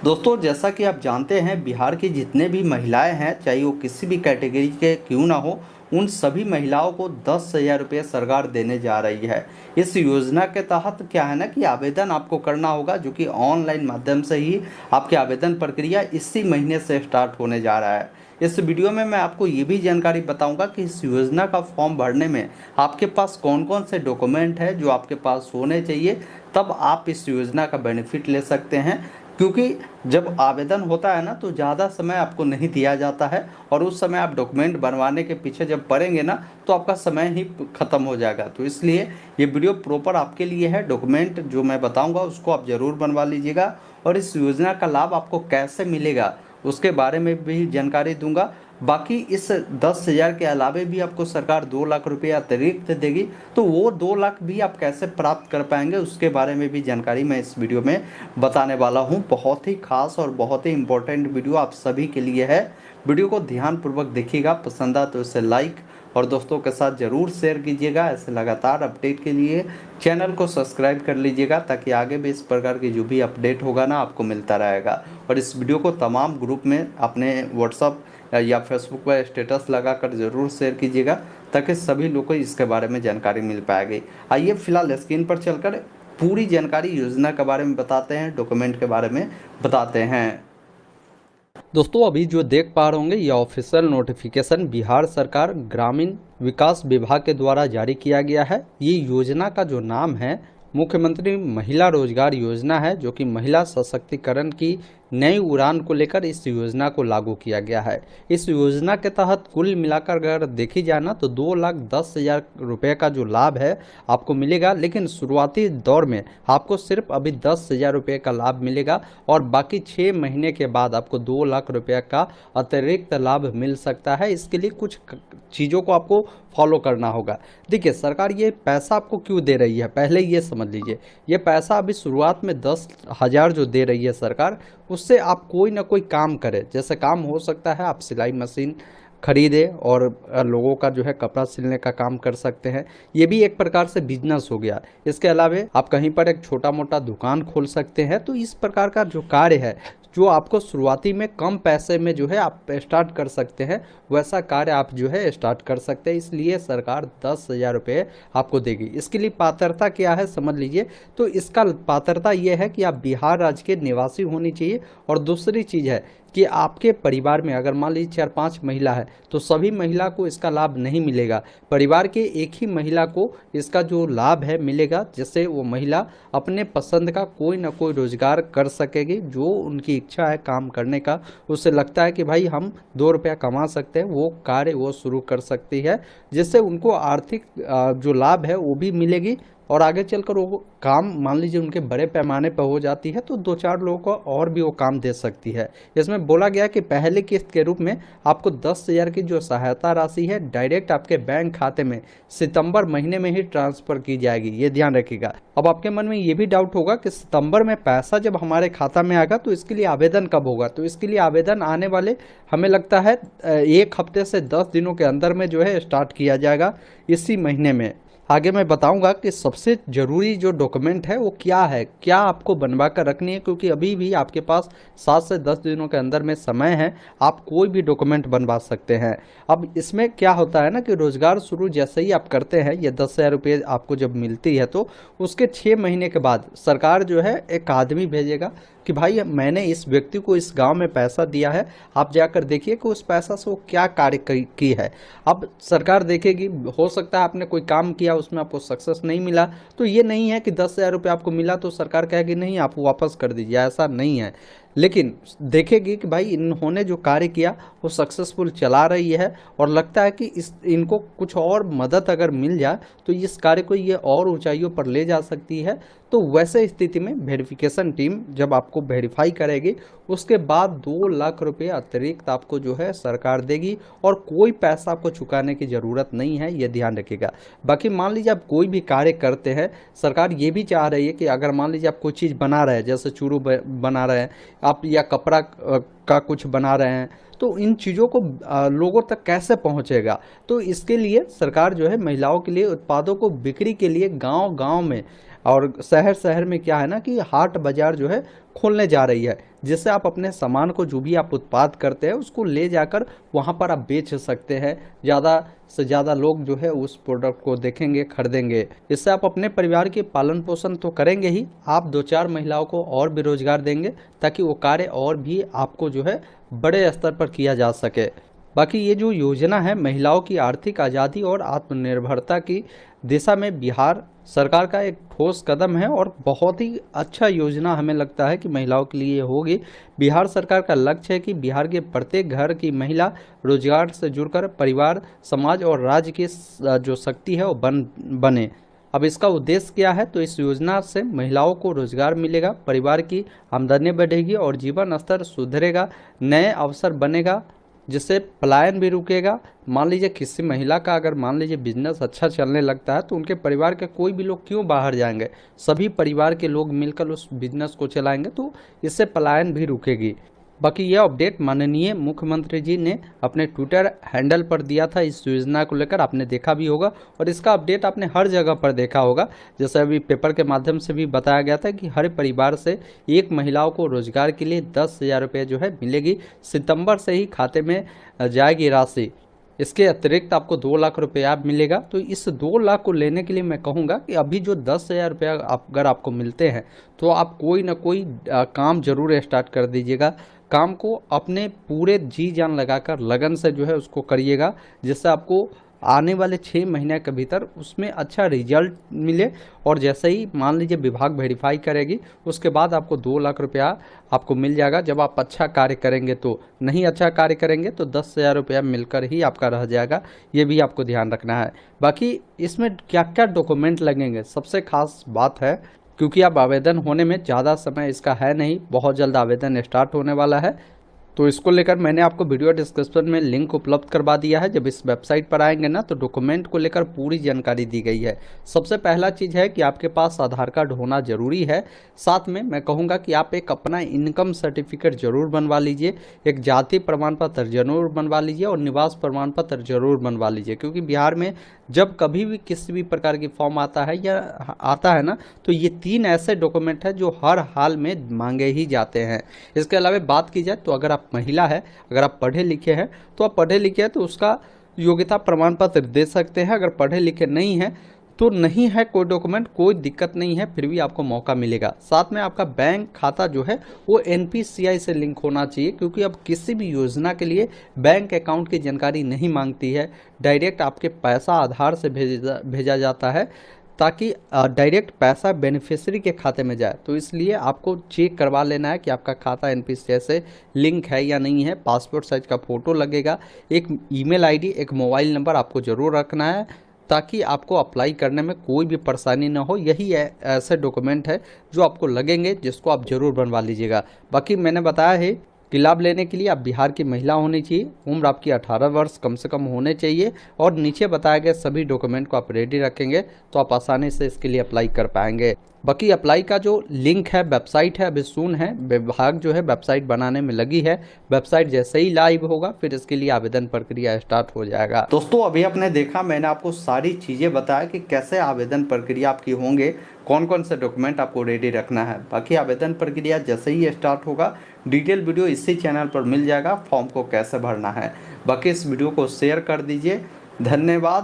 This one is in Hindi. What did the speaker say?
दोस्तों, जैसा कि आप जानते हैं, बिहार की जितने भी महिलाएं हैं, चाहे वो किसी भी कैटेगरी के क्यों ना हो, उन सभी महिलाओं को 10,000 रुपये सरकार देने जा रही है। इस योजना के तहत क्या है ना कि आवेदन आपको करना होगा, जो कि ऑनलाइन माध्यम से ही आपकी आवेदन प्रक्रिया इसी महीने से स्टार्ट होने जा रहा है। इस वीडियो में मैं आपको ये भी जानकारी बताऊंगा कि इस योजना का फॉर्म भरने में आपके पास कौन कौन से डॉक्यूमेंट है जो आपके पास होने चाहिए, तब आप इस योजना का बेनिफिट ले सकते हैं। क्योंकि जब आवेदन होता है ना, तो ज़्यादा समय आपको नहीं दिया जाता है, और उस समय आप डॉक्यूमेंट बनवाने के पीछे जब पड़ेंगे ना, तो आपका समय ही ख़त्म हो जाएगा। तो इसलिए ये वीडियो प्रॉपर आपके लिए है। डॉक्यूमेंट जो मैं बताऊंगा उसको आप ज़रूर बनवा लीजिएगा, और इस योजना का लाभ आपको कैसे मिलेगा उसके बारे में भी जानकारी दूंगा। बाकी इस 10,000 के अलावे भी आपको सरकार 2 लाख रुपये अतिरिक्त देगी, तो वो 2 लाख भी आप कैसे प्राप्त कर पाएंगे उसके बारे में भी जानकारी मैं इस वीडियो में बताने वाला हूं। बहुत ही खास और बहुत ही इम्पोर्टेंट वीडियो आप सभी के लिए है। वीडियो को ध्यानपूर्वक देखिएगा, पसंद आए तो इसे लाइक और दोस्तों के साथ ज़रूर शेयर कीजिएगा। ऐसे लगातार अपडेट के लिए चैनल को सब्सक्राइब कर लीजिएगा, ताकि आगे भी इस प्रकार की जो भी अपडेट होगा ना, आपको मिलता रहेगा। और इस वीडियो को तमाम ग्रुप में अपने व्हाट्सअप या फेसबुक पर स्टेटस लगाकर ज़रूर शेयर कीजिएगा, ताकि सभी लोग को इसके बारे में जानकारी मिल पाएगी। आइए फिलहाल स्क्रीन पर चलकर पूरी जानकारी योजना के बारे में बताते हैं, डॉक्यूमेंट के बारे में बताते हैं। दोस्तों, अभी जो देख पा रहे होंगे, ये ऑफिशियल नोटिफिकेशन बिहार सरकार ग्रामीण विकास विभाग के द्वारा जारी किया गया है। ये योजना का जो नाम है मुख्यमंत्री महिला रोजगार योजना है, जो कि महिला सशक्तिकरण की नई उड़ान को लेकर इस योजना को लागू किया गया है। इस योजना के तहत कुल मिलाकर अगर देखी जाए ना, तो 2,10,000 रुपये का जो लाभ है आपको मिलेगा। लेकिन शुरुआती दौर में आपको सिर्फ अभी 10,000 रुपये का लाभ मिलेगा, और बाकी 6 महीने के बाद आपको 2 लाख रुपये का अतिरिक्त लाभ मिल सकता है। इसके लिए कुछ चीज़ों को आपको फॉलो करना होगा। देखिए, सरकार ये पैसा आपको क्यों दे रही है, पहले ये समझ लीजिए। ये पैसा अभी शुरुआत में 10,000 जो दे रही है सरकार, उससे आप कोई ना कोई काम करें। जैसे काम हो सकता है आप सिलाई मशीन खरीदे और लोगों का जो है कपड़ा सिलने का काम कर सकते हैं। ये भी एक प्रकार से बिजनेस हो गया। इसके अलावा आप कहीं पर एक छोटा मोटा दुकान खोल सकते हैं। तो इस प्रकार का जो कार्य है, जो आपको शुरुआती में कम पैसे में जो है आप स्टार्ट कर सकते हैं, वैसा कार्य आप जो है स्टार्ट कर सकते हैं। इसलिए सरकार 10,000 रुपये आपको देगी। इसके लिए पात्रता क्या है समझ लीजिए। तो इसका पात्रता ये है कि आप बिहार राज्य के निवासी होनी चाहिए, और दूसरी चीज़ है कि आपके परिवार में अगर मान लीजिए 4-5 महिला है, तो सभी महिला को इसका लाभ नहीं मिलेगा। परिवार के एक ही महिला को इसका जो लाभ है मिलेगा, जिससे वो महिला अपने पसंद का कोई ना कोई रोजगार कर सकेगी। जो उनकी इच्छा है काम करने का, उससे लगता है कि भाई हम 2 रुपया कमा सकते हैं, वो कार्य वो शुरू कर सकती है, जिससे उनको आर्थिक जो लाभ है वो भी मिलेगी। और आगे चलकर वो काम मान लीजिए उनके बड़े पैमाने पर हो जाती है, तो 2-4 लोगों को और भी वो काम दे सकती है। इसमें बोला गया कि पहले किस्त के रूप में आपको 10,000 की जो सहायता राशि है डायरेक्ट आपके बैंक खाते में सितंबर महीने में ही ट्रांसफ़र की जाएगी, ये ध्यान रखिएगा। अब आपके मन में ये भी डाउट होगा कि सितंबर में पैसा जब हमारे खाता में आएगा, तो इसके लिए आवेदन कब होगा। तो इसके लिए आवेदन आने वाले हमें लगता है 1 हफ्ते से 10 दिनों के अंदर में जो है स्टार्ट किया जाएगा, इसी महीने में। आगे मैं बताऊंगा कि सबसे ज़रूरी जो डॉक्यूमेंट है वो क्या है, क्या आपको बनवा कर रखनी है, क्योंकि अभी भी आपके पास 7 से 10 दिनों के अंदर में समय है, आप कोई भी डॉक्यूमेंट बनवा सकते हैं। अब इसमें क्या होता है ना कि रोज़गार शुरू जैसे ही आप करते हैं, ये 10,000 रुपये आपको जब मिलती है, तो उसके 6 महीने के बाद सरकार जो है एक आदमी भेजेगा कि भाई मैंने इस व्यक्ति को इस गांव में पैसा दिया है, आप जाकर देखिए कि उस पैसा से वो क्या कार्य की है। अब सरकार देखेगी, हो सकता है आपने कोई काम किया उसमें आपको सक्सेस नहीं मिला, तो ये नहीं है कि 10,000 रुपये आपको मिला तो सरकार कहेगी नहीं आप वापस कर दीजिए, ऐसा नहीं है। लेकिन देखेगी कि भाई इन्होंने जो कार्य किया वो सक्सेसफुल चला रही है, और लगता है कि इनको कुछ और मदद अगर मिल जाए तो इस कार्य को ये और ऊंचाइयों पर ले जा सकती है। तो वैसे स्थिति में वेरिफिकेशन टीम जब आपको वेरीफाई करेगी, उसके बाद 2 लाख रुपये अतिरिक्त आपको जो है सरकार देगी, और कोई पैसा आपको चुकाने की ज़रूरत नहीं है, ये ध्यान रखिएगा। बाकी मान लीजिए आप कोई भी कार्य करते हैं, सरकार ये भी चाह रही है कि अगर मान लीजिए आप कोई चीज़ बना रहे हैं, जैसे चूरू बना रहे हैं आप, या कपड़ा का कुछ बना रहे हैं, तो इन चीज़ों को लोगों तक कैसे पहुंचेगा। तो इसके लिए सरकार जो है महिलाओं के लिए उत्पादों को बिक्री के लिए गांव-गांव में और शहर शहर में क्या है ना कि हाट बाजार जो है खोलने जा रही है, जिससे आप अपने सामान को जो भी आप उत्पाद करते हैं उसको ले जाकर वहाँ पर आप बेच सकते हैं। ज़्यादा से ज़्यादा लोग जो है उस प्रोडक्ट को देखेंगे, खरीदेंगे। इससे आप अपने परिवार के पालन पोषण तो करेंगे ही, आप 2-4 महिलाओं को और भी रोजगार देंगे, ताकि वो कार्य और भी आपको जो है बड़े स्तर पर किया जा सके। बाकी ये जो योजना है महिलाओं की आर्थिक आज़ादी और आत्मनिर्भरता की दिशा में बिहार सरकार का एक ठोस कदम है, और बहुत ही अच्छा योजना हमें लगता है कि महिलाओं के लिए होगी। बिहार सरकार का लक्ष्य है कि बिहार के प्रत्येक घर की महिला रोजगार से जुड़कर परिवार, समाज और राज्य की जो शक्ति है वो बने। अब इसका उद्देश्य क्या है? तो इस योजना से महिलाओं को रोजगार मिलेगा, परिवार की आमदनी बढ़ेगी और जीवन स्तर सुधरेगा, नए अवसर बनेगा, जिससे पलायन भी रुकेगा। मान लीजिए किसी महिला का अगर मान लीजिए बिजनेस अच्छा चलने लगता है तो उनके परिवार के कोई भी लोग क्यों बाहर जाएंगे, सभी परिवार के लोग मिलकर उस बिजनेस को चलाएंगे, तो इससे पलायन भी रुकेगी। बाकी यह अपडेट माननीय मुख्यमंत्री जी ने अपने ट्विटर हैंडल पर दिया था इस योजना को लेकर, आपने देखा भी होगा, और इसका अपडेट आपने हर जगह पर देखा होगा। जैसे अभी पेपर के माध्यम से भी बताया गया था कि हर परिवार से एक महिलाओं को रोजगार के लिए 10,000 रुपये जो है मिलेगी। सितंबर से ही खाते में जाएगी राशि। इसके अतिरिक्त आपको 2 लाख रुपया मिलेगा। तो इस 2 लाख को लेने के लिए मैं कहूँगा कि अभी जो 10,000 रुपया अगर आपको मिलते हैं तो आप कोई ना कोई काम जरूर स्टार्ट कर दीजिएगा। काम को अपने पूरे जी जान लगाकर लगन से जो है उसको करिएगा, जिससे आपको आने वाले 6 महीने के भीतर उसमें अच्छा रिजल्ट मिले। और जैसे ही मान लीजिए विभाग वेरीफाई करेगी उसके बाद आपको 2 लाख रुपया आपको मिल जाएगा, जब आप अच्छा कार्य करेंगे। तो नहीं अच्छा कार्य करेंगे तो 10,000 रुपया मिलकर ही आपका रह जाएगा, ये भी आपको ध्यान रखना है। बाकी इसमें क्या क्या डॉक्यूमेंट लगेंगे, सबसे खास बात है, क्योंकि अब आवेदन होने में ज़्यादा समय इसका है नहीं, बहुत जल्द आवेदन स्टार्ट होने वाला है। तो इसको लेकर मैंने आपको वीडियो डिस्क्रिप्शन में लिंक उपलब्ध करवा दिया है। जब इस वेबसाइट पर आएंगे ना तो डॉक्यूमेंट को लेकर पूरी जानकारी दी गई है। सबसे पहला चीज़ है कि आपके पास आधार कार्ड होना जरूरी है। साथ में मैं कहूँगा कि आप एक अपना इनकम सर्टिफिकेट जरूर बनवा लीजिए, एक जाति प्रमाण पत्र जरूर बनवा लीजिए और निवास प्रमाण पत्र जरूर बनवा लीजिए, क्योंकि बिहार में जब कभी भी किसी भी प्रकार की फॉर्म आता है या आता है ना, तो ये 3 ऐसे डॉक्यूमेंट हैं जो हर हाल में मांगे ही जाते हैं। इसके अलावा बात की जाए तो अगर आप महिला है, अगर आप पढ़े लिखे हैं तो आप पढ़े लिखे हैं तो उसका योग्यता प्रमाण पत्र दे सकते हैं। अगर पढ़े लिखे नहीं हैं तो नहीं है कोई डॉक्यूमेंट, कोई दिक्कत नहीं है, फिर भी आपको मौका मिलेगा। साथ में आपका बैंक खाता जो है वो NPCI से लिंक होना चाहिए, क्योंकि अब किसी भी योजना के लिए बैंक अकाउंट की जानकारी नहीं मांगती है, डायरेक्ट आपके पैसा आधार से भेजा जाता है, ताकि डायरेक्ट पैसा बेनिफिशियरी के खाते में जाए। तो इसलिए आपको चेक करवा लेना है कि आपका खाता NPCI से लिंक है या नहीं है। पासपोर्ट साइज का फ़ोटो लगेगा, एक ईमेल आईडी, एक मोबाइल नंबर आपको ज़रूर रखना है, ताकि आपको अप्लाई करने में कोई भी परेशानी ना हो। यही ऐसे डॉक्यूमेंट है जो आपको लगेंगे, जिसको आप ज़रूर बनवा लीजिएगा। बाकी मैंने बताया है कि लाभ लेने के लिए आप बिहार की महिला होनी चाहिए, उम्र आपकी 18 वर्ष कम से कम होने चाहिए, और नीचे बताए गए सभी डॉक्यूमेंट को आप रेडी रखेंगे तो आप आसानी से इसके लिए अप्लाई कर पाएंगे। बाकी अप्लाई का जो लिंक है, वेबसाइट है, अभी सून है, विभाग जो है वेबसाइट बनाने में लगी है। वेबसाइट जैसे ही लाइव होगा फिर इसके लिए आवेदन प्रक्रिया स्टार्ट हो जाएगा। दोस्तों अभी आपने देखा, मैंने आपको सारी चीज़ें बताया कि कैसे आवेदन प्रक्रिया आपकी होंगे, कौन कौन से डॉक्यूमेंट आपको रेडी रखना है। बाकी आवेदन प्रक्रिया जैसे ही स्टार्ट होगा डिटेल वीडियो इसी चैनल पर मिल जाएगा, फॉर्म को कैसे भरना है। बाकी इस वीडियो को शेयर कर दीजिए। धन्यवाद।